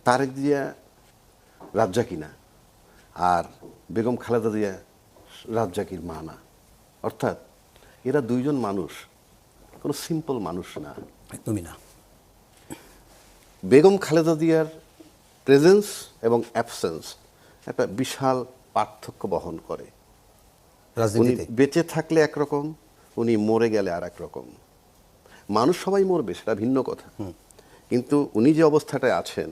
তারেক জিয়া রাজ্জাকি না, আর বেগম খালেদা জিয়া রাজ্জাকির মা না। অর্থাৎ এরা দুইজন মানুষ কোনো সিম্পল মানুষ না, একদমই না। বেগম খালেদা জিয়ার প্রেজেন্স এবং অ্যাবসেন্স একটা বিশাল পার্থক্য বহন করে। উনি রাজনীতিতে বেঁচে থাকলে একরকম, উনি মরে গেলে আর এক রকম। মানুষ সবাই মরবে, সেটা ভিন্ন কথা, কিন্তু উনি যে অবস্থাটায় আছেন,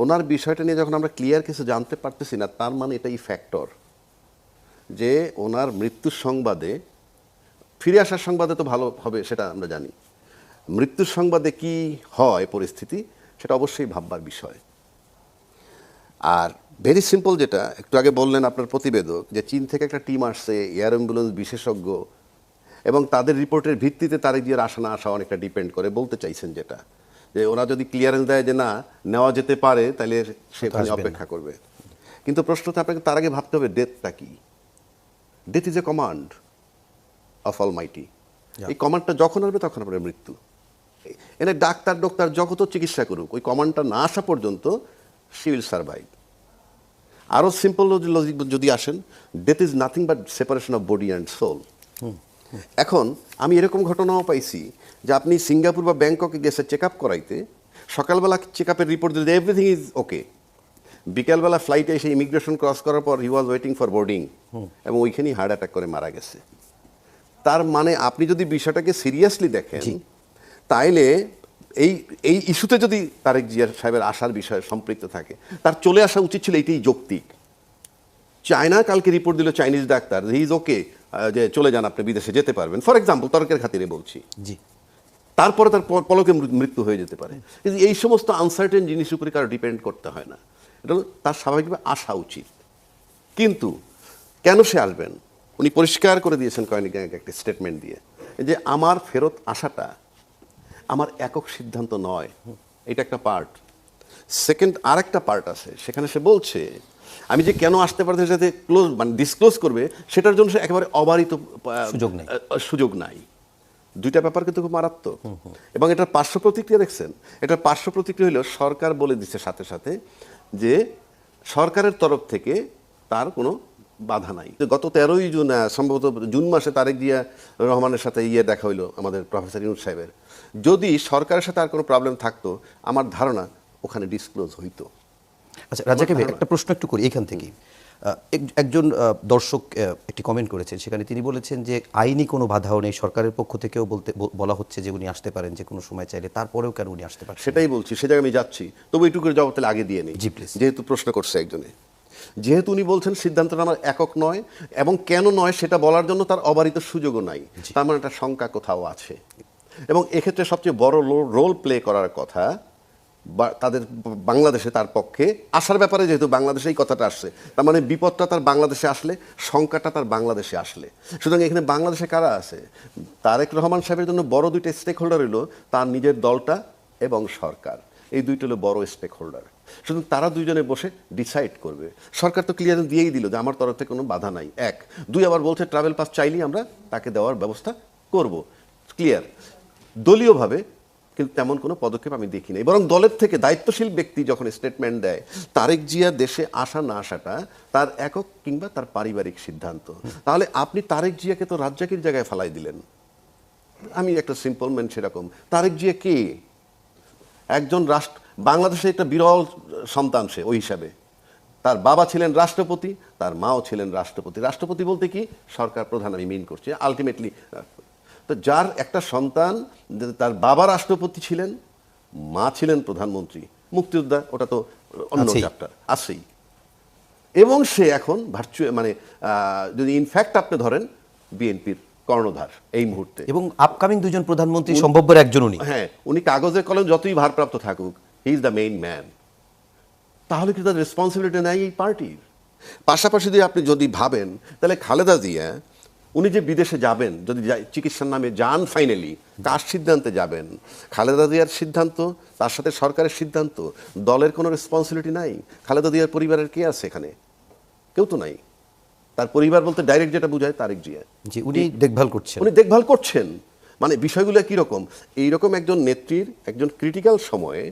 ওনার বিষয়টা নিয়ে যখন আমরা ক্লিয়ার কিছু জানতে পারতেছি না, তার মানে এটাই ফ্যাক্টর যে ওনার মৃত্যুর সংবাদে, ফিরে আসার সংবাদে তো ভালো হবে সেটা আমরা জানি, মৃত্যুর সংবাদে কি হয় পরিস্থিতি সেটা অবশ্যই ভাববার বিষয়। আর ভেরি সিম্পল, যেটা একটু আগে বললেন আপনার প্রতিবেদক, যে চীন থেকে একটা টিম আসছে, এয়ার অ্যাম্বুলেন্স বিশেষজ্ঞ, এবং তাদের রিপোর্টের ভিত্তিতে তারেক জিয়ার আসা না আসা অনেকটা ডিপেন্ড করে, বলতে চাইছেন যেটা, যে ওরা যদি ক্লিয়ারেন্স দেয় যে না নেওয়া যেতে পারে, তাহলে সেখানে অপেক্ষা করবে। কিন্তু প্রশ্নটা আপনাকে তার আগে ভাবতে হবে ডেথটা কি। Death is a command of Almighty. এই কমান্ডটা যখন আসবে তখন আপনার মৃত্যু। এনে ডাক্তার যত চিকিৎসা করুক, ওই কমান্ডটা না আসা পর্যন্ত শি উইল সার্ভাইভ। আরও সিম্পল লজিক যদি আসেন, death is nothing but separation of body and soul. এখন আমি এরকম ঘটনাও পাইছি যে আপনি সিঙ্গাপুর বা ব্যাংককে গেছে চেক আপ করাইতে, সকালবেলা চেক আপের রিপোর্ট দিলে এভরিথিং ইজ ওকে, বিকেলবেলা ফ্লাইটে এসে ইমিগ্রেশন ক্রস করার পর হি ওয়াজ ওয়েটিং ফর বোর্ডিং, এবং ওইখানেই হার্ট অ্যাটাক করে মারা গেছে। তার মানে আপনি যদি বিষয়টাকে সিরিয়াসলি দেখেন, তাইলে এই এই ইস্যুতে যদি তারেক জিয়া সাহেবের আসার বিষয়ে সম্পৃক্ত থাকে, তার চলে আসা উচিত ছিল, এইটাই যৌক্তিক। চায়না কালকে রিপোর্ট দিল, Chinese doctor, he is okay, যে চলে যান, আপনি বিদেশে যেতে পারবেন, ফর এক্সাম্পল, তর্কের খাতিরে বলছি। জি, তারপরে তার পলকে মৃত্যু হয়ে যেতে পারে। কিন্তু এই সমস্ত আনসার্টেন জিনিসের উপরে কারো ডিপেন্ড করতে হয় না, এটা হলো তার স্বাভাবিকভাবে আসা উচিত। কিন্তু কেন সে আসবেন, উনি পরিষ্কার করে দিয়েছেন কয়েকদিন আগে একটা স্টেটমেন্ট দিয়ে, যে আমার ফেরত আসাটা আমার একক সিদ্ধান্ত নয়, এটা একটা পার্ট। সেকেন্ড আর একটা পার্ট আছে, সেখানে সে বলছে আমি যে কেন আসতে পারতে যাতে মানে ডিসক্লোজ করবে, সেটার জন্য সে একেবারে অবারিত সুযোগ নাই। দুইটা ব্যাপার কিন্তু খুব মারাত্মক। এবং এটার পার্শ্ব প্রতিক্রিয়া দেখছেন, এটার পার্শ্ব প্রতিক্রিয়া হলো সরকার বলে দিচ্ছে সাথে সাথে যে সরকারের তরফ থেকে তার কোনো বাধা নাই। গত 13ই জুন, সম্ভবত জুন মাসে, তারেক জিয়া রহমানের সাথে দেখা হইলো আমাদের প্রফেসর ইউনূস সাহেবের। যদি সরকারের সাথে আর কোনো প্রবলেম থাকতো, আমার ধারণা ওখানে ডিসক্লোজ হইতো। আচ্ছা রাজ্জাকি ভাই, একটা প্রশ্ন একটু করি এখান থেকেই। একজন দর্শক একটি কমেন্ট করেছেন, সেখানে তিনি বলেছেন যে আইনি কোনো বাধাও নেই, সরকারের পক্ষ থেকেও বলা হচ্ছে যে উনি আসতে পারেন যে কোনো সময় চাইলে, তারপরেও কেন উনি আসতে পারেন? সেটাই বলছি, সে জায়গায় আমি যাচ্ছি, তবু একটু করে জবাব তাহলে আগে দিয়ে নেই। জি প্লিজ। যেহেতু প্রশ্ন করছে একজনে, যেহেতু উনি বলছেন সিদ্ধান্তটা আমার একক নয়, এবং কেন নয় সেটা বলার জন্য তার অবারিত সুযোগও নাই, তার মানে একটা শঙ্কা কোথাও আছে। এবং এক্ষেত্রে সবচেয়ে বড় রোল প্লে করার কথা তাদের বাংলাদেশে তার পক্ষে আসার ব্যাপারে, যেহেতু বাংলাদেশে এই কথাটা আসছে, তার মানে বিপদটা তার বাংলাদেশে আসলে, শঙ্কাটা তার বাংলাদেশে আসলে। সুতরাং এখানে বাংলাদেশে কারা আছে? তারেক রহমান সাহেবের জন্য বড় দুইটা স্টেক হোল্ডার হলো তার নিজের দলটা এবং সরকার, এই দুইটা হলো বড় স্টেক হোল্ডার। সুতরাং তারা দুইজনে বসে ডিসাইড করবে। সরকার তো ক্লিয়ারেন্স দিয়েই দিল যে আমার তরফ থেকে কোনো বাধা নাই, এক। দুই, আবার বলছে ট্রাভেল পাস চাইলেই আমরা তাকে দেওয়ার ব্যবস্থা করব, ক্লিয়ার। দলীয়ভাবে কিন্তু তেমন কোনো পদক্ষেপ আমি দেখি নাই, বরং দলের থেকে দায়িত্বশীল ব্যক্তি যখন স্টেটমেন্ট দেয়, তারেক জিয়া দেশে আসা না আসাটা তার একক কিংবা তার পারিবারিক সিদ্ধান্ত, তাহলে আপনি তারেক জিয়াকে তো রাজ্জাকির জায়গায় ফালাই দিলেন। আমি একটা সিম্পল ম্যান, সেরকম তারেক জিয়া কে? একজন বাংলাদেশে একটা বিরল সন্তান সে, ওই হিসাবে তার বাবা ছিলেন রাষ্ট্রপতি, তার মাও ছিলেন রাষ্ট্রপতি। রাষ্ট্রপতি বলতে কি, সরকার প্রধান আমি মিন করছি আলটিমেটলি। তো যার একটা সন্তান, তার বাবা রাষ্ট্রপতি ছিলেন, মা ছিলেন প্রধানমন্ত্রী, মুক্তিযোদ্ধা, ওটা তো অন্য চ্যাপ্টার আছেই। এবং সে এখন মানে যদি ইনফ্যাক্ট আপনি ধরেন বিএনপির কর্ণধার এই মুহূর্তে, এবং আপকামিং দুজন প্রধানমন্ত্রী সম্ভবপর একজন উনি। হ্যাঁ, উনি কাগজে কলম যতই ভারপ্রাপ্ত থাকুক, he is the main man. তাহলে কি তার রেসপন্সিবিলিটি নাই এই পার্টির? পাশাপাশি দিয়ে আপনি যদি ভাবেন, তাহলে খালেদা জিয়া উনি যে বিদেশে যাবেন, যদি চিকিৎসার নামে যান, ফাইনালি কার সিদ্ধান্তে যাবেন? খালেদা জিয়ার সিদ্ধান্ত, তার সাথে সরকারের সিদ্ধান্ত, দলের কোনো রেসপন্সিবিলিটি নাই। খালেদা জিয়ার পরিবারের কে আছে এখানে? কেউ তো নাই। তার পরিবার বলতে ডাইরেক্ট যেটা বুঝায় তারেক জিয়া, জি, উনি দেখভাল করছেন। উনি দেখভাল করছেন। মানে বিষয়গুলো কীরকম, এইরকম একজন নেত্রীর একজন ক্রিটিক্যাল সময়ে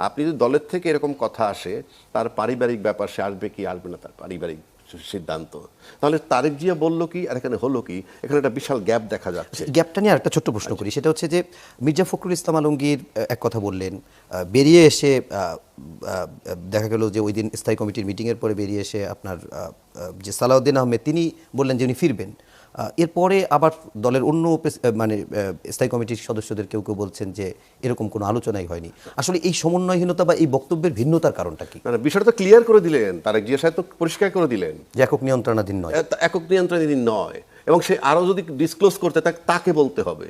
আপনি যদি দলের থেকে এরকম কথা আসে, তার পারিবারিক ব্যাপার, সে আসবে কি আসবে না, তার পারিবারিক সিদ্ধান্ত, তাহলে তারেক জিয়া বললো কি আর এখানে হলো কি, এখানে একটা বিশাল গ্যাপ দেখা যাচ্ছে। গ্যাপটা নিয়ে আরেকটা ছোট্ট প্রশ্ন করি, সেটা হচ্ছে যে মির্জা ফখরুল ইসলাম আলমগীর এক কথা বললেন, বেরিয়ে এসে দেখা গেল যে ওই দিন স্থায়ী কমিটির মিটিংয়ের পরে বেরিয়ে এসে আপনার যে সালাউদ্দিন আহমেদ তিনি বললেন যে উনি ফিরবেন। এরপরে আবার দলের অন্য মানে স্থায়ী কমিটির সদস্যদের কেউ কেউ বলছেন যে এরকম কোনো আলোচনাই হয়নি। আসলে এই সমন্বয়হীনতা বা এই বক্তব্যের ভিন্নতার কারণটা কি? মানে বিষয়টা তো ক্লিয়ার করে দিলেন, তারেক জিয়া সাহেব তো পরিষ্কার করে দিলেন যে একক নিয়ন্ত্রণাধীন নয়, একক নিয়ন্ত্রণাধীন নয়, এবং সে আরও যদি ডিসক্লোজ করতে তাকে বলতে হবে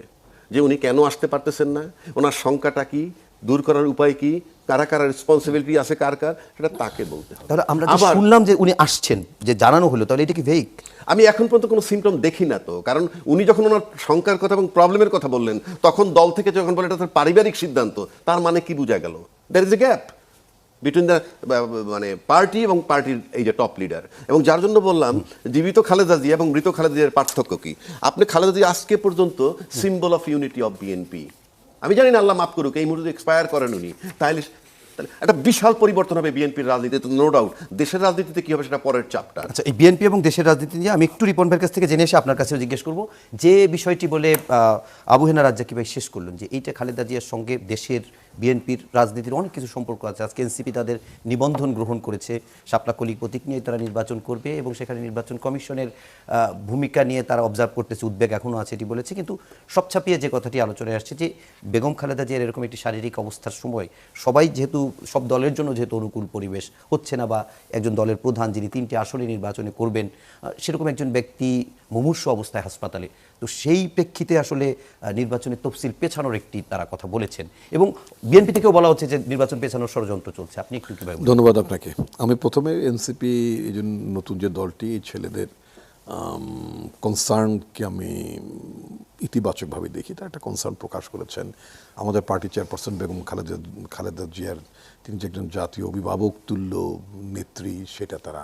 যে উনি কেন আসতে পারতেছেন না, ওনার শঙ্কাটা কি, দূর করার উপায় কি, কারা কারা রেসপন্সিবিলিটি আছে কার কার, সেটা তাকে বলতে হবে। তাহলে আমরা যে শুনলাম যে উনি আসছেন, যে জানানো হলো, তাহলে এটা কি ভেইক? আমি এখন পর্যন্ত কোনো সিমটম দেখি না তো, কারণ উনি যখন ওনার শঙ্কার কথা এবং প্রবলেমের কথা বললেন, তখন দল থেকে যখন বলে এটা তার পারিবারিক সিদ্ধান্ত, তার মানে কি বোঝা গেল? There is a gap between the মানে পার্টি এবং পার্টির এই যে টপ লিডার। এবং যার জন্য বললাম জীবিত খালেদা জিয়া এবং মৃত খালেদা জিয়ার পার্থক্য কি। আপনি খালেদা জিয়া আজকে পর্যন্ত symbol of unity of BNP, আমি জানি না, আল্লাহ মাফ করুক, এই মুহূর্তে এক্সপায়ার করেন উনি, তাহলে একটা বিশাল পরিবর্তন হবে বিএনপির রাজনীতিতে, নো ডাউট। দেশের রাজনীতিতে কি হবে সেটা পরের চাপটা। আচ্ছা, এই বিএনপি এবং দেশের রাজনীতি নিয়ে আমি একটু রিপন ভাইয়ের কাছ থেকে জেনে এসে আপনার কাছেও জিজ্ঞেস করব, যে বিষয়টি বলে আবু হেনা রাজ্জাকি ভাই শেষ করলেন, যে এইটা খালেদা জিয়ার সঙ্গে দেশের বিএনপির রাজনীতির অনেক কিছু সম্পর্ক আছে। আজকে এনসিপি তাদের নিবন্ধন গ্রহণ করেছে, শাপলা কলির প্রতীক নিয়ে তারা নির্বাচন করবে এবং সেখানে নির্বাচন কমিশনের ভূমিকা নিয়ে তারা অবজার্ভ করতেছে, উদ্বেগ এখনও আছে এটি বলেছে। কিন্তু সব ছাপিয়ে যে কথাটি আলোচনায় আসছে, যে বেগম খালেদা জিয়ার এরকম একটি শারীরিক অবস্থার সময় সবাই যেহেতু, সব দলের জন্য যেহেতু অনুকূল পরিবেশ হচ্ছে না, বা একজন দলের প্রধান যিনি 3টি আসনে নির্বাচনে করবেন সেরকম একজন ব্যক্তি মুমূর্ষু অবস্থায় হাসপাতালে, তো সেই প্রেক্ষিতে আসলে নির্বাচনের তফসিল পেছানোর একটি তারা কথা বলেছেন, এবং বিএনপি থেকেও বলা হচ্ছে যে নির্বাচন পেছানোর ষড়যন্ত্র চলছে। আপনি একটু কিভাবে? ধন্যবাদ আপনাকে। আমি প্রথমে এনসিপি, এই যে নতুন যে দলটি, এই ছেলেদের কনসার্নকে আমি ইতিবাচকভাবে দেখি। তারা একটা কনসার্ন প্রকাশ করেছেন। আমাদের পার্টি চেয়ারপারসন বেগম খালেদা জিয়ার, তিনি যে একজন জাতীয় অভিভাবক তুল্য নেত্রী, সেটা তারা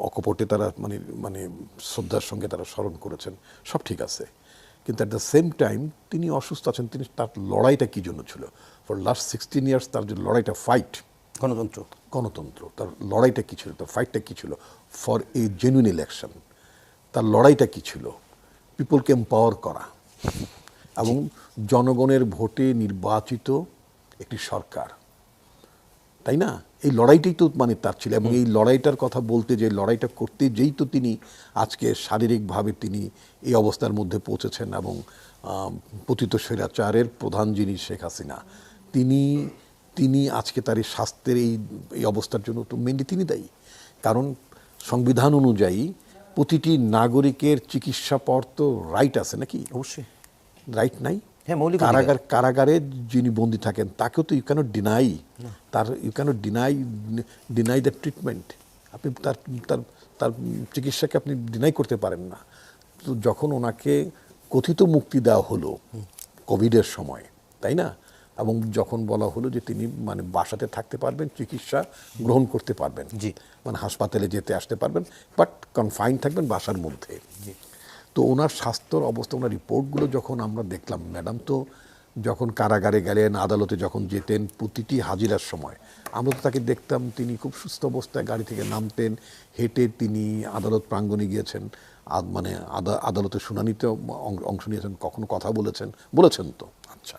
অকপটে তারা মানে শ্রদ্ধার সঙ্গে তারা স্মরণ করেছেন, সব ঠিক আছে। কিন্তু অ্যাট দ্য সেম টাইম তিনি অসুস্থ আছেন, তিনি তার লড়াইটা কী জন্য ছিল? ফর লাস্ট 16 ইয়ার্স তার যে লড়াইটা, ফাইট, গণতন্ত্র, তার লড়াইটা কী ছিল, তার ফাইটটা কী ছিল? ফর এ জেনুইন ইলেকশন, তার লড়াইটা কী ছিল? পিপলকে এম্পাওয়ার করা এবং জনগণের ভোটে নির্বাচিত একটি সরকার, তাই না? এই লড়াইটাই তো তার ছিল। এবং এই লড়াইটার কথা বলতে, যে লড়াইটা করতে যেই তো তিনি আজকে শারীরিকভাবে তিনি এই অবস্থার মধ্যে পৌঁছেছেন। এবং পতিত স্বৈরাচারের প্রধান যিনি শেখ হাসিনা, তিনি আজকে তার এই স্বাস্থ্যের এই অবস্থার জন্য তো মেনলি তিনি দায়ী। কারণ সংবিধান অনুযায়ী প্রতিটি নাগরিকের চিকিৎসা পাওয়ার তো রাইট আছে নাকি? অবশ্যই রাইট নাই? কারাগারে যিনি বন্দী থাকেন তাকেও তো you cannot deny, you cannot deny the treatment. আপনি তার চিকিৎসাকে আপনি ডিনাই করতে পারেন না। তো যখন ওনাকে কথিত মুক্তি দেওয়া হলো কোভিডের সময়, তাই না, এবং যখন বলা হলো যে তিনি বাসাতে থাকতে পারবেন, চিকিৎসা গ্রহণ করতে পারবেন, জি, হাসপাতালে যেতে আসতে পারবেন, বাট কনফাইন থাকবেন বাসার মধ্যে। তো ওনার স্বাস্থ্যর অবস্থা, ওনার রিপোর্টগুলো যখন আমরা দেখলাম, ম্যাডাম তো যখন কারাগারে গেলেন, আদালতে যখন যেতেন, প্রতিটি হাজিরার সময় আমরা তো তাকে দেখতাম, তিনি খুব সুস্থ অবস্থায় গাড়ি থেকে নামতেন, হেঁটে তিনি আদালত প্রাঙ্গণে গিয়েছেন, আদালতের শুনানিতে অংশ নিয়েছেন, কখনো কথা বলেছেন তো। আচ্ছা,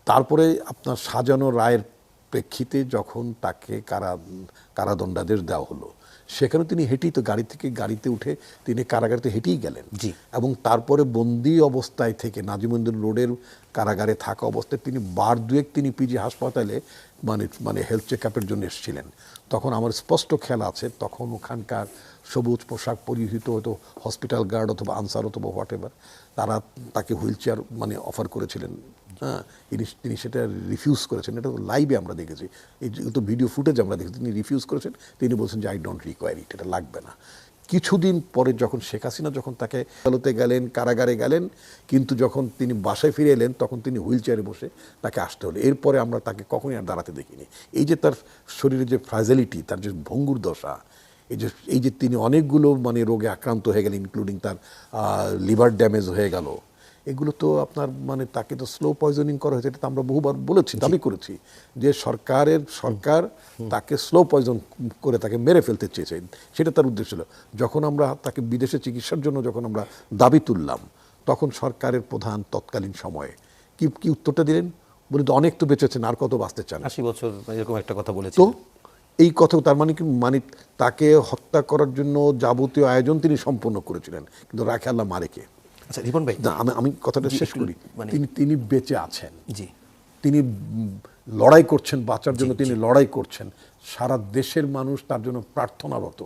তারপরে আপনার সাজানো রায়ের প্রেক্ষিতে যখন তাকে কারাদণ্ডাদেশ দেওয়া হলো, সেখানে তিনি হেঁটেই তো গাড়িতে উঠে তিনি কারাগারে হেঁটেই গেলেন। এবং তারপরে বন্দি অবস্থায় থেকে নাজিমুদ্দিন রোডের কারাগারে থাকা অবস্থায় তিনি বার দুয়েক তিনি পিজি হাসপাতালে হেলথ চেক আপের জন্য এসেছিলেন। তখন আমার স্পষ্ট খেয়াল আছে, তখন ওখানকার সবুজ পোশাক পরিহিত হয়তো হসপিটাল গার্ড অথবা আনসার অথবা হোয়াট এভার, তারা তাকে হুইল চেয়ার অফার করেছিলেন। হ্যাঁ, তিনি সেটা রিফিউজ করেছেন। এটা তো লাইভে আমরা দেখেছি, এই তো ভিডিও ফুটেজ আমরা দেখেছি। তিনি রিফিউজ করেছেন, তিনি বলছেন যে আই ডোন্ট রিকোয়ার ইট, এটা লাগবে না। কিছুদিন পরে যখন শেখ হাসিনা যখন তাকে আদালতে গেলেন, কারাগারে গেলেন, কিন্তু যখন তিনি বাসায় ফিরে এলেন তখন তিনি হুইল চেয়ারে বসে তাকে আসতে হলো। এরপরে আমরা তাকে কখনোই আর দাঁড়াতে দেখিনি। এই যে তার শরীরের যে ফ্রাজাইলিটি, তার যে ভঙ্গুর দশা, এই যে তিনি অনেকগুলো রোগে আক্রান্ত হয়ে গেলেন, ইনক্লুডিং তার লিভার ড্যামেজ হয়ে গেল, এগুলো তো আপনার মানে তাকে তো স্লো পয়জনিং করা হয়েছে, এটা তো আমরা বহুবার বলেছি, দাবি করেছি যে সরকার তাকে স্লো পয়জন করে তাকে মেরে ফেলতে চেয়েছে, সেটা তার উদ্দেশ্য ছিল। যখন আমরা তাকে বিদেশে চিকিৎসার জন্য যখন আমরা দাবি তুললাম, তখন সরকারের প্রধান তৎকালীন সময়ে কি কি উত্তরটা দিলেন? বলে তো অনেক তো বেঁচেছেন, আর কত বাঁচতে চান? 80 বছর এরকম একটা কথা বলেছে। তো এই কথা তার মানে কি, মানে তাকে হত্যা করার জন্য যাবতীয় আয়োজন তিনি সম্পন্ন করেছিলেন, কিন্তু রাখে আল্লাহ মারেকে। আচ্ছা রিপন ভাই, না, আমি কথাটা শেষ করি। মানে- তিনি বেঁচে আছেন, জি তিনি লড়াই করছেন, বাঁচার জন্য তিনি লড়াই করছেন, সারা দেশের মানুষ তার জন্য প্রার্থনারত।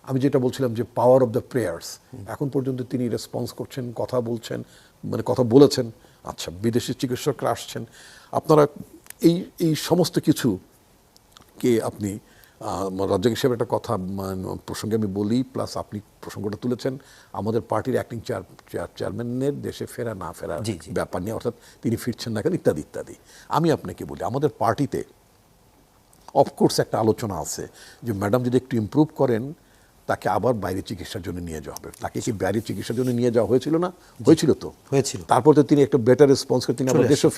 আমি যেটা বলছিলাম যে পাওয়ার অফ দ্য প্রেয়ার্স, এখন পর্যন্ত তিনি রেসপন্স করছেন, কথা বলছেন, মানে কথা বলেছেন। আচ্ছা, বিদেশি চিকিৎসকরা আসছেন, আপনারা এই সমস্ত কিছু কে আপনি রাজ্জাক হিসেবে একটা কথা প্রসঙ্গে আমি বলি, প্লাস আপনি প্রসঙ্গটা তুলেছেন আমাদের পার্টির অ্যাক্টিং চেয়ারম্যানের দেশে ফেরা না ফেরার জি, জি। ব্যাপার নিয়ে, অর্থাৎ তিনি ফিরছেন না কেন ইত্যাদি ইত্যাদি। আমি আপনাকে বলি, আমাদের পার্টিতে অফকোর্স একটা আলোচনা আছে যে ম্যাডাম যদি একটু ইমপ্রুভ করেন তাকে আবার বাইরে চিকিৎসার জন্য নিয়ে যাওয়া হবে। তাকে কি বাইরে চিকিৎসার জন্য নিয়ে যাওয়া হয়েছিল না? হয়েছিল তো, হয়েছিল। তারপর তো তিনি একটা বেটার রেসপন্স করে তিনি আবার দেশেও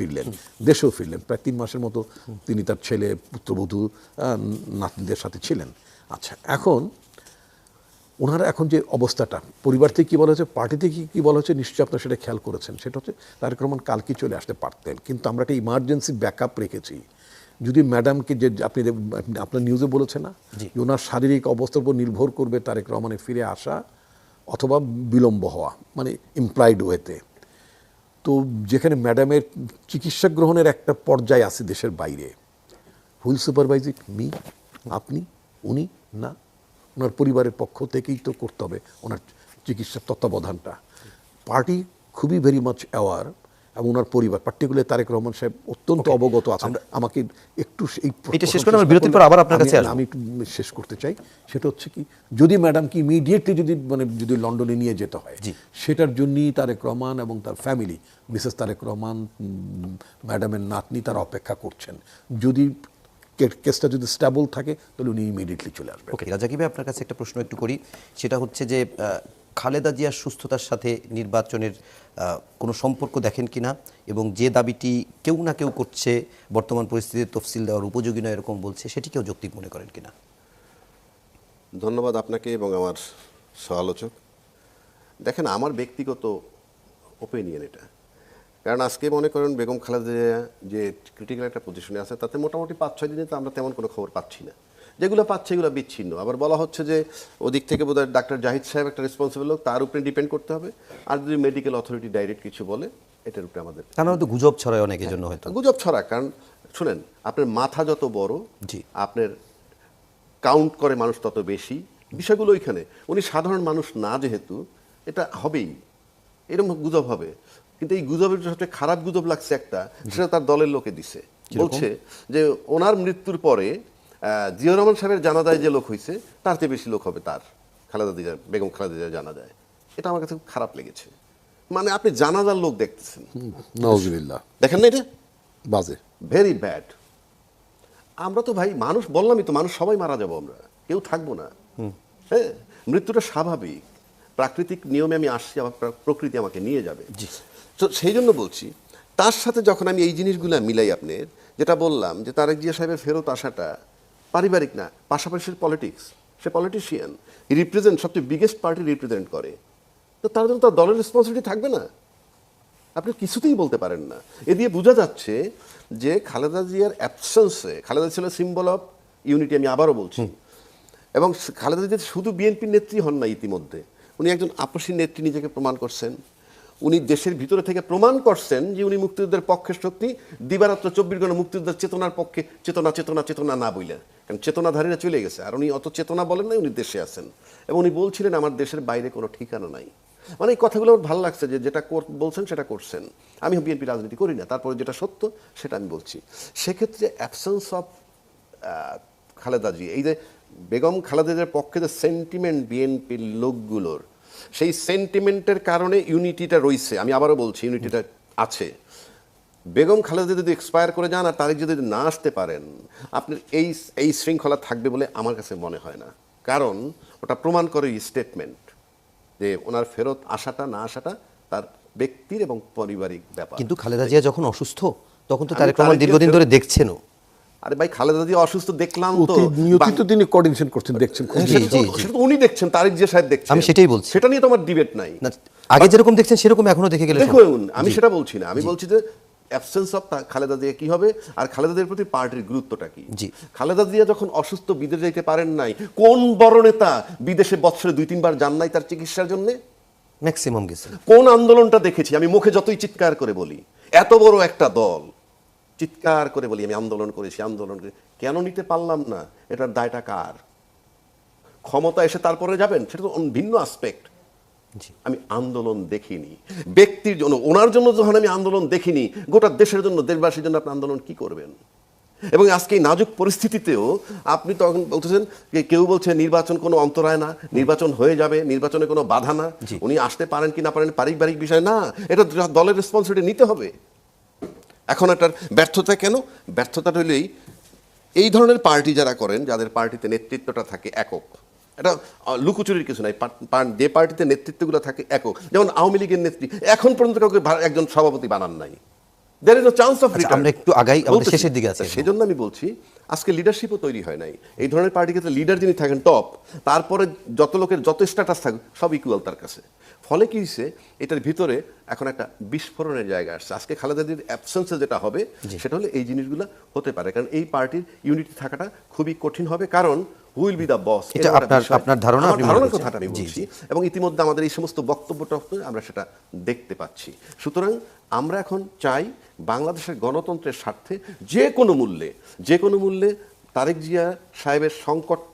ফিরলেন। প্রায় 3 মাসের মতো তিনি তার ছেলে, পুত্রবধূ, নাতনিদের সাথে ছিলেন। আচ্ছা, এখন ওনারা এখন যে অবস্থাটা, পরিবার থেকে কী বলা হচ্ছে, পার্টি থেকে কী বলা হচ্ছে, নিশ্চয়ই আপনারা সেটা খেয়াল করেছেন, সেটা হচ্ছে তারেক রহমান কালকে চলে আসতে পারতেন, কিন্তু আমরা একটা ইমার্জেন্সি ব্যাকআপ রেখেছি। যদি ম্যাডামকে, যে আপনি আপনার নিউজে বলেছেন না যে ওনার শারীরিক অবস্থার উপর নির্ভর করবে তারেক রহমানের ফিরে আসা অথবা বিলম্ব হওয়া, মানে ইমপ্লাইড ওয়েতে। তো যেখানে ম্যাডামের চিকিৎসা গ্রহণের একটা পর্যায়ে আছে দেশের বাইরে, হুইল সুপারভাইজিং মি, আপনি, উনি না, ওনার পরিবারের পক্ষ থেকেই তো করতে হবে ওনার চিকিৎসার তত্ত্বাবধানটা। পার্টি খুবই ভেরি মাচ অ্যাওয়ার, এবং ওনার পরিবার পার্টিকুলার তারেক রহমান সাহেব অত্যন্ত অবগত আছেন। আমাকে একটু এটা শেষ করে আমরা বিরতির পর আবার আপনার কাছে আসবো। আমি একটু শেষ করতে চাই। সেটা হচ্ছে কি, যদি ম্যাডামকে ইমিডিয়েটলি যদি লন্ডনে নিয়ে যেতে হয়, সেটার জন্যই তারেক রহমান এবং তার ফ্যামিলি, মিসেস তারেক রহমান, ম্যাডামের নাতনি, তারা অপেক্ষা করছেন। যদি কেসটা যদি স্টেবল থাকে তাহলে উনি ইমিডিয়েটলি চলে আসবেন। ওকে, রাজাকি ভাই আপনার কাছে একটা প্রশ্ন একটু করি, সেটা হচ্ছে যে খালেদা জিয়ার সুস্থতার সাথে নির্বাচনের কোনো সম্পর্ক দেখেন কিনা, এবং যে দাবিটি কেউ না কেউ করছে বর্তমান পরিস্থিতিতে তফসিল দেওয়ার উপযোগী নয় এরকম বলছে, সেটিকেও যৌক্তিক মনে করেন কিনা? ধন্যবাদ আপনাকে এবং আমার সহ-আলোচক। দেখেন, আমার ব্যক্তিগত ওপিনিয়ন এটা, কারণ আজকে মনে করেন বেগম খালেদা জিয়া যে ক্রিটিক্যাল একটা পজিশনে আছে, তাতে মোটামুটি 5-6 দিনে তো আমরা তেমন কোনো খবর পাচ্ছি না। যেগুলো পাচ্ছে এগুলো বিচ্ছিন্ন। আবার বলা হচ্ছে যে ওদিক থেকে বোধহয় ডাক্তার জাহিদ সাহেব একটা রেসপন্সিবল লোক, তার উপরে ডিপেন্ড করতে হবে। আর যদি মেডিকেল অথরিটি ডাইরেক্ট কিছু বলে, এটার উপরে আমাদের কারণ হয়তো গুজব ছড়ায় অনেকের জন্য, হয়তো গুজব ছড়া। কারণ শুনেন, আপনার মাথা যত বড়, জি, আপনার কাউন্ট করে মানুষ তত বেশি। বিষয়গুলো ওইখানে, উনি সাধারণ মানুষ না, যেহেতু এটা হবেই, এরকম গুজব হবে। কিন্তু এই গুজবের সবচেয়ে খারাপ গুজব লাগছে একটা, সেটা তার দলের লোকে দিছে। বলছে যে ওনার মৃত্যুর পরে জিয়া রহমান সাহেবের জানাজায় যে লোক হয়েছে তার চেয়ে বেশি লোক হবে তার বেগম খালেদা জিয়ার জানাজায়। এটা আমার কাছে খুব খারাপ লেগেছে। মানে আপনি জানাজার লোক দেখতেছেন, নাউজুবিল্লাহ, দেখেন না, এটা বাজে, ভেরি ব্যাড। আমরা তো ভাই মানুষ, বললামই তো, মানুষ সবাই মারা যাবো, আমরা কেউ থাকবো না। হ্যাঁ, মৃত্যুটা স্বাভাবিক, প্রাকৃতিক নিয়মে আমি আসছি, আমার প্রকৃতি আমাকে নিয়ে যাবে। তো সেই জন্য বলছি, তার সাথে যখন আমি এই জিনিসগুলো মিলাই, আপনার যেটা বললাম যে তারেক জিয়া সাহেবের ফেরত আসাটা পারিবারিক না, পাশাপাশি পলিটিক্স, সে পলিটিশিয়ান, রিপ্রেজেন্ট, সবচেয়ে বিগেস্ট পার্টি রিপ্রেজেন্ট করে, তো তার জন্য তার দলের রেসপন্সিবিলিটি থাকবে না? আপনি কিছুতেই বলতে পারেন না। এ দিয়ে বোঝা যাচ্ছে যে খালেদা জিয়ার অ্যাবসেন্সে, খালেদা ছিল সিম্বল অফ ইউনিটি, আমি আবারও বলছি। এবং খালেদা জিয়া শুধু বিএনপির নেত্রী হন না, ইতিমধ্যে উনি একজন আপসী নেত্রী নিজেকে প্রমাণ করছেন। উনি দেশের ভিতরে থেকে প্রমাণ করছেন যে উনি মুক্তিযুদ্ধের পক্ষের শক্তি, দিবারাত্র 24 ঘন্টা মুক্তিযুদ্ধের চেতনার পক্ষে, চেতনা চেতনা চেতনা না বইলে, কারণ চেতনাধারীরা চলে গেছে, আর উনি অত চেতনা বলেন নাই, উনি দেশে আছেন। এবং উনি বলছিলেন আমার দেশের বাইরে কোনো ঠিকানা নাই। মানে এই কথাগুলো আমার ভালো লাগছে, যে যেটা বলছেন সেটা করছেন। আমি বিএনপি রাজনীতি করি না, তারপরে যেটা সত্য সেটা আমি বলছি। সেক্ষেত্রে অ্যাবসেন্স অফ খালেদা জি, এই যে বেগম খালেদা জিয়ার পক্ষে যে সেন্টিমেন্ট বিএনপির লোকগুলোর, সেই সেন্টিমেন্টের কারণে ইউনিটিটা রয়েছে। আমি আবারও বলছি, ইউনিটিটা আছে। বেগম খালেদা যদি এক্সপায়ার করে যান আর তারিখ যদি না আসতে পারেন, আপনার এই শৃঙ্খলা থাকবে বলে আমার কাছে মনে হয় না। কারণ ওটা প্রমাণ করে স্টেটমেন্ট যে ওনার ফেরত আসাটা না আসাটা তার ব্যক্তির এবং পারিবারিক ব্যাপার। কিন্তু খালেদা জিয়া যখন অসুস্থ তখন তো আমি তারেক রহমান তারেক দীর্ঘদিন জিয়াকে- ধরে দেখছেনও। আরে ভাই, খালেদা জিয়া অসুস্থ দেখলাম তো, অতি নিয়মিত তিনি কোঅর্ডিনেশন করছেন, দেখছেন খুব জি, জি, জি। সেটা তো উনি দেখছেন, তারেক জিয়া সাহেব দেখছেন। আমি সেটাই বলছি। সেটা নিয়ে তো আমার ডিবেট নাই। না, আগে যেরকম দেখছেন সেরকম এখনো দেখে গেলে সম্ভব। দেখুন, আমি সেটা বলছি না, আমি বলছি যে অ্যাবসেন্স অফ খালেদা জিয়া কি হবে, আর খালেদা জিয়ার প্রতি পার্টির গুরুত্বটা কি। জি। খালেদা জিয়া যখন অসুস্থ বিদেশে যেতে পারেন নাই, কোন বড় নেতা বিদেশে বছরে 2-3 বার যান নাই তার চিকিৎসার জন্য? ম্যাক্সিমাম গেছে। কোন আন্দোলনটা দেখেছি? আমি মুখে যতই চিৎকার করে বলি, এত বড় একটা দল চিৎকার করে বলি আমি আন্দোলন করেছি, আন্দোলন করে কেন নিতে পারলাম না, এটার দায়টা কার? ক্ষমতা এসে তারপরে যাবেন, সেটা তো ভিন্ন আসপেক্ট। জি। আমি আন্দোলন দেখিনি ব্যক্তির জন্য, ওনার জন্য যখন আমি আন্দোলন দেখিনি, গোটা দেশের জন্য, দেশবাসীর জন্য আপনি আন্দোলন কি করবেন? এবং আজকে এই নাজুক পরিস্থিতিতেও আপনি তখন বলতেছেন যে কেউ বলছে নির্বাচন কোনো অন্তরায় না, নির্বাচন হয়ে যাবে, নির্বাচনে কোনো বাধা না, জি। উনি আসতে পারেন কি না পারেন পারিবারিক বিষয় না, এটা দলের রেসপন্সিবিলিটি নিতে হবে। এখন এটার ব্যর্থতা কেন? ব্যর্থতাটা হলেই এই ধরনের পার্টি যারা করেন, যাদের পার্টিতে নেতৃত্বটা থাকে একক, এটা লুকোচুরির কিছু নাই, যে পার্টিতে নেতৃত্বগুলো থাকে একক, যেমন আওয়ামী লীগের নেত্রী এখন পর্যন্ত কাউকে একজন সভাপতি বানান নাই। There is no chance of return. আমরা একটু আগাই, আমাদের শেষের দিকে আছি। সেই জন্য আমি বলছি আজকে লিডারশিপও তৈরি হয় নাই। এই ধরনের পার্টি ক্ষেত্রে লিডার যিনি থাকেন টপ, তারপরে যত লোকের যত স্ট্যাটাস থাকুক সব ইকুয়াল তার কাছে। ফলে কি হয়েছে, এটার ভিতরে এখন একটা বিস্ফোরণের জায়গা আসছে। আজকে খালেদা জিয়ার অ্যাবসেন্সে যেটা হবে সেটা হলে এই জিনিসগুলো হতে পারে, কারণ এই পার্টির ইউনিটি থাকাটা খুবই কঠিন হবে, কারণ হুইল বি দ্য বস। এটা আপনার ধারণা, আপনি মনে ধারণার করছেন? কথাটা আমি জি, বলছি, এবং ইতিমধ্যে আমাদের এই সমস্ত বক্তব্যটা আমরা সেটা দেখতে পাচ্ছি। সুতরাং আমরা এখন চাই বাংলাদেশের গণতন্ত্রের স্বার্থে যে কোনো মূল্যে তারেক জিয়া সাহেবের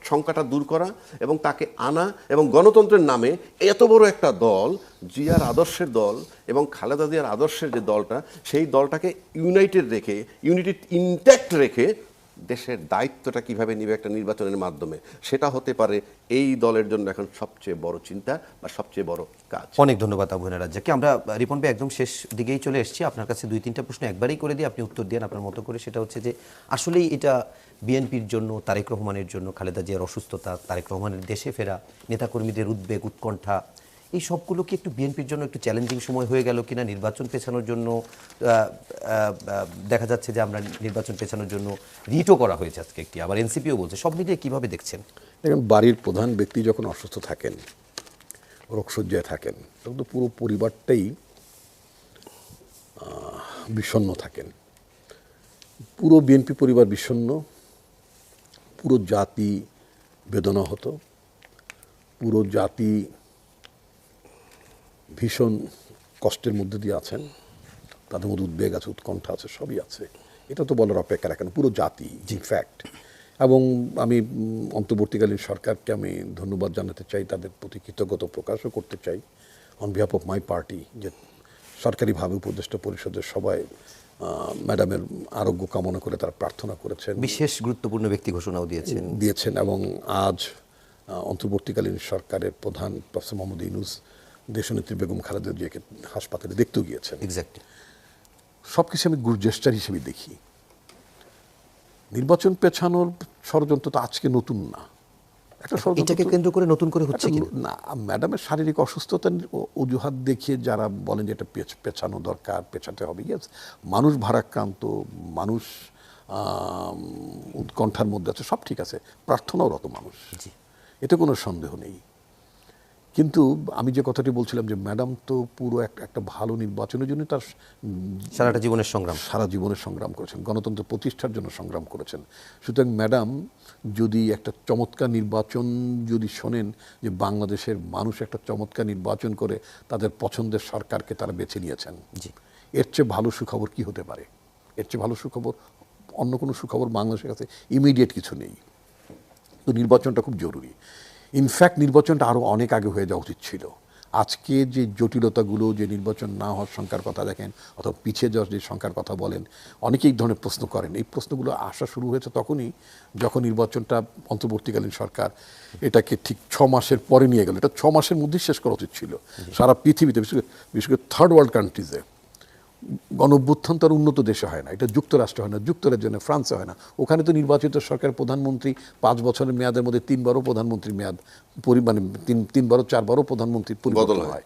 শঙ্কাটা দূর করা এবং তাকে আনা, এবং গণতন্ত্রের নামে এত বড় একটা দল, জিয়ার আদর্শের দল এবং খালেদা জিয়ার আদর্শের যে দলটা, সেই দলটাকে ইউনাইটেড রেখে, ইউনিটি ইনট্যাক্ট রেখে দেশের দায়িত্বটা কিভাবে নিবে একটা নির্বাচনের মাধ্যমে, সেটা হতে পারে এই দলের জন্য এখন সবচেয়ে বড় চিন্তা বা সবচেয়ে বড় কাজ। অনেক ধন্যবাদ আবু হেনা রাজ্জাককে। আমরা রিপন ভাই একদম শেষ দিকেই চলে এসেছি। আপনার কাছে 2-3টা প্রশ্ন একবারেই করে দিয়ে আপনি উত্তর দেন আপনার মতো করে। সেটা হচ্ছে যে আসলেই এটা বিএনপির জন্য, তারেক রহমানের জন্য, খালেদা জিয়ার অসুস্থতা, তারেক রহমানের দেশে ফেরা, নেতাকর্মীদের উদ্বেগ উৎকণ্ঠা, এই সবগুলো কি একটু বিএনপির জন্য একটু চ্যালেঞ্জিং সময় হয়ে গেল কিনা? নির্বাচন পেছানোর জন্য দেখা যাচ্ছে যে আমরা নির্বাচন পেছানোর জন্য রিটও করা হয়েছে আজকে একটি, আবার এনসিপিও বলছে। সব মিলিয়ে কিভাবে দেখছেন? দেখুন, বাড়ির প্রধান ব্যক্তি যখন অসুস্থ থাকেন, রোগশয্যায় থাকেন, তখন তো পুরো পরিবারটাই বিষণ্ণ থাকেন। পুরো বিএনপি পরিবার বিষণ্ণ, পুরো জাতি বেদনা হতো, পুরো জাতি ভীষণ কষ্টের মধ্যে দিয়ে আছেন, তাদের মধ্যে উদ্বেগ আছে, উৎকণ্ঠা আছে, সবই আছে। এটা তো বলার অপেক্ষা রাখেন, পুরো জাতি ইনফ্যাক্ট। এবং আমি অন্তর্বর্তীকালীন সরকারকে আমি ধন্যবাদ জানাতে চাই, তাদের প্রতি কৃতজ্ঞতা প্রকাশও করতে চাই on behalf of my party, যে সরকারিভাবে উপদেষ্টা পরিষদের সবাই ম্যাডামের আরোগ্য কামনা করে তারা প্রার্থনা করেছেন, বিশেষ গুরুত্বপূর্ণ ব্যক্তি ঘোষণাও দিয়েছেন। এবং আজ অন্তর্বর্তীকালীন সরকারের প্রধান প্রফেসর মোহাম্মদ ইউনূস দেশনেত্রী বেগম খালেদা জিয়াকে হাসপাতালে দেখতেও গিয়েছেন। এক্স্যাক্টলি। সব কিছু আমি গুড জেস্টার হিসেবে দেখি। নির্বাচন পেছানোর ষড়যন্ত্র তো আজকে নতুন না, একটা এটাকে কেন্দ্র করে নতুন করে হচ্ছে কি না। ম্যাডামের শারীরিক অসুস্থতার অজুহাত দেখিয়ে যারা বলেন যে এটা পেছানো দরকার, পেছাতে হবে, ইয়েস, মানুষ ভারাক্রান্ত, মানুষ উৎকণ্ঠার মধ্যে আছে, সব ঠিক আছে, প্রার্থনাও রত মানুষ, এতে কোনো সন্দেহ নেই। কিন্তু আমি যে কথাটি বলছিলাম যে ম্যাডাম তো পুরো একটা ভালো নির্বাচনের জন্য তার সারাটা জীবনের সংগ্রাম করেছেন, গণতন্ত্র প্রতিষ্ঠার জন্য সংগ্রাম করেছেন। সুতরাং ম্যাডাম যদি একটা চমৎকার নির্বাচন যদি শোনেন যে বাংলাদেশের মানুষ একটা চমৎকার নির্বাচন করে তাদের পছন্দের সরকারকে তারা বেছে নিয়েছেন, এর চেয়ে ভালো সুখবর কি হতে পারে? এর চেয়ে ভালো সুখবর, অন্য কোনো সুখবর বাংলাদেশের কাছে ইমিডিয়েট কিছু নেই। তো নির্বাচনটা খুব জরুরি। ইনফ্যাক্ট নির্বাচনটা আরও অনেক আগে হয়ে যাওয়া উচিত ছিল। আজকে যে জটিলতাগুলো, যে নির্বাচন না হওয়ার সংখ্যার কথা দেখেন, অথবা পিছিয়ে যাওয়ার যে সংখ্যার কথা বলেন, অনেকেই এই ধরনের প্রশ্ন করেন। এই প্রশ্নগুলো আসা শুরু হয়েছে তখনই যখন নির্বাচনটা অন্তর্বর্তীকালীন সরকার এটাকে ঠিক 6 মাসের পরে নিয়ে গেল। এটা 6 মাসের মধ্যেই শেষ করা উচিত ছিল। সারা পৃথিবীতে, বিশেষ করে থার্ড ওয়ার্ল্ড কান্ট্রিজে গণঅভ্যুত্থান তার উন্নত দেশে হয় না, এটা যুক্তরাষ্ট্রে হয় না, যুক্তরাজ্যে হয় না, ফ্রান্সে হয় না। ওখানে তো নির্বাচিত সরকার প্রধানমন্ত্রী 5 বছরের মেয়াদের মধ্যে 3 বারও প্রধানমন্ত্রীর মেয়াদ, মানে 3 বারও 4 বারও প্রধানমন্ত্রীর পরিবর্তন হয়।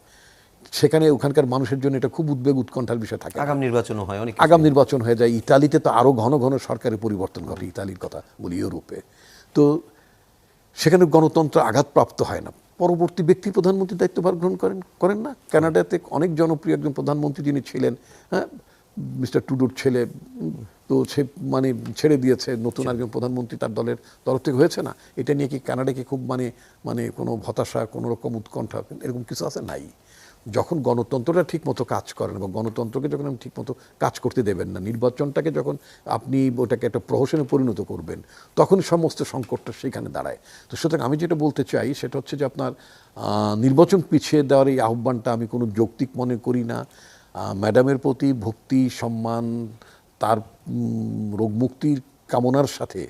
সেখানে ওখানকার মানুষের জন্য এটা খুব উদ্বেগ উৎকণ্ঠার বিষয় থাকে। আগাম নির্বাচনও হয় অনেক আগাম নির্বাচন হয়ে যায়। ইতালিতে তো আরো ঘন ঘন সরকারের পরিবর্তন ঘটে, ইতালির কথা বলি, ইউরোপে। তো সেখানে গণতন্ত্র আঘাতপ্রাপ্ত হয় না। পরবর্তী ব্যক্তি প্রধানমন্ত্রী দায়িত্বভার গ্রহণ করেন না। কানাডাতে অনেক জনপ্রিয় একজন প্রধানমন্ত্রী যিনি ছিলেন, হ্যাঁ, মিস্টার টুডোর ছেলে, তো সে মানে ছেড়ে দিয়েছে, নতুন একজন প্রধানমন্ত্রী তার দলের তরফ থেকে হয়েছে না। এটা নিয়ে কি কানাডাকে খুব মানে কোনো হতাশা, কোনো রকম উৎকণ্ঠা এরকম কিছু আছে? নাই। যখন গণতন্ত্রটা ঠিকমতো কাজ করেন এবং গণতন্ত্রকে যখন আপনি ঠিকমতো কাজ করতে দেবেন না, নির্বাচনটাকে যখন আপনি ওটাকে একটা প্রহসনে পরিণত করবেন, তখন সমস্ত সংকটটা সেখানে দাঁড়ায়। তো সুতরাং আমি যেটা বলতে চাই সেটা হচ্ছে যে আপনার নির্বাচন পিছিয়ে দেওয়ার এই আহ্বানটা আমি কোনো যৌক্তিক মনে করি না। ম্যাডামের প্রতি ভক্তি, সম্মান, তার রোগমুক্তির কামনার সাথে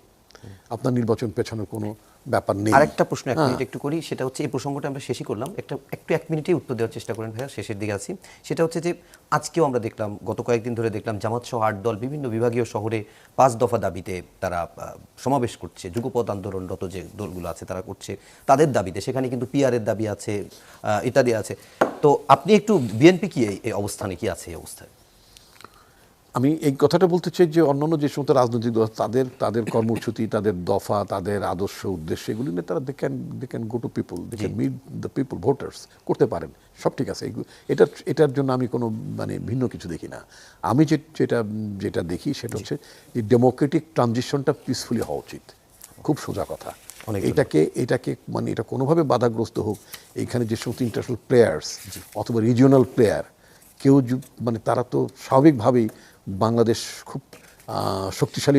আপনার নির্বাচন পেছানোর কোনো ব্যাপার নেই। আরেকটা প্রশ্ন এক মিনিট একটু করি, সেটা হচ্ছে এই প্রসঙ্গটা আমরা শেষই করলাম, একটু এক মিনিটেই উত্তর দেওয়ার চেষ্টা করেন ভাইয়া, শেষের দিকে আছি। সেটা হচ্ছে যে আজকেও আমরা দেখলাম, গত কয়েকদিন ধরে দেখলাম জামাত সহ 8 দল বিভিন্ন বিভাগীয় শহরে 5 দফা দাবিতে তারা সমাবেশ করছে। যুগপৎ আন্দোলনরত যে দলগুলো আছে তারা করছে তাদের দাবিতে, সেখানে কিন্তু পিআরের দাবি আছে, ইত্যাদি আছে। তো আপনি একটু বিএনপি কি এই অবস্থানে কি আছে, এই অবস্থায়? আমি এই কথাটা বলতে চাই যে অন্যান্য যে সমস্ত রাজনৈতিক দল তাদের কর্মসূচি, তাদের দফা, তাদের আদর্শ উদ্দেশ্য, এগুলি নিয়ে তারা they can go to people, they can meet the people, voters, করতে পারেন, সব ঠিক আছে। এটার জন্য আমি কোনো মানে ভিন্ন কিছু দেখি না। আমি যেটা দেখি সেটা হচ্ছে এই ডেমোক্রেটিক ট্রানজিশনটা পিসফুলি হওয়া উচিত। খুব সোজা কথা। এটাকে মানে এটা কোনোভাবে বাধাগ্রস্ত হোক, এইখানে যে সমস্ত ইন্টারন্যাশনাল প্লেয়ার্স অথবা রিজিওনাল প্লেয়ার কেউ মানে তারা তো স্বাভাবিকভাবেই বাংলাদেশ খুব শক্তিশালী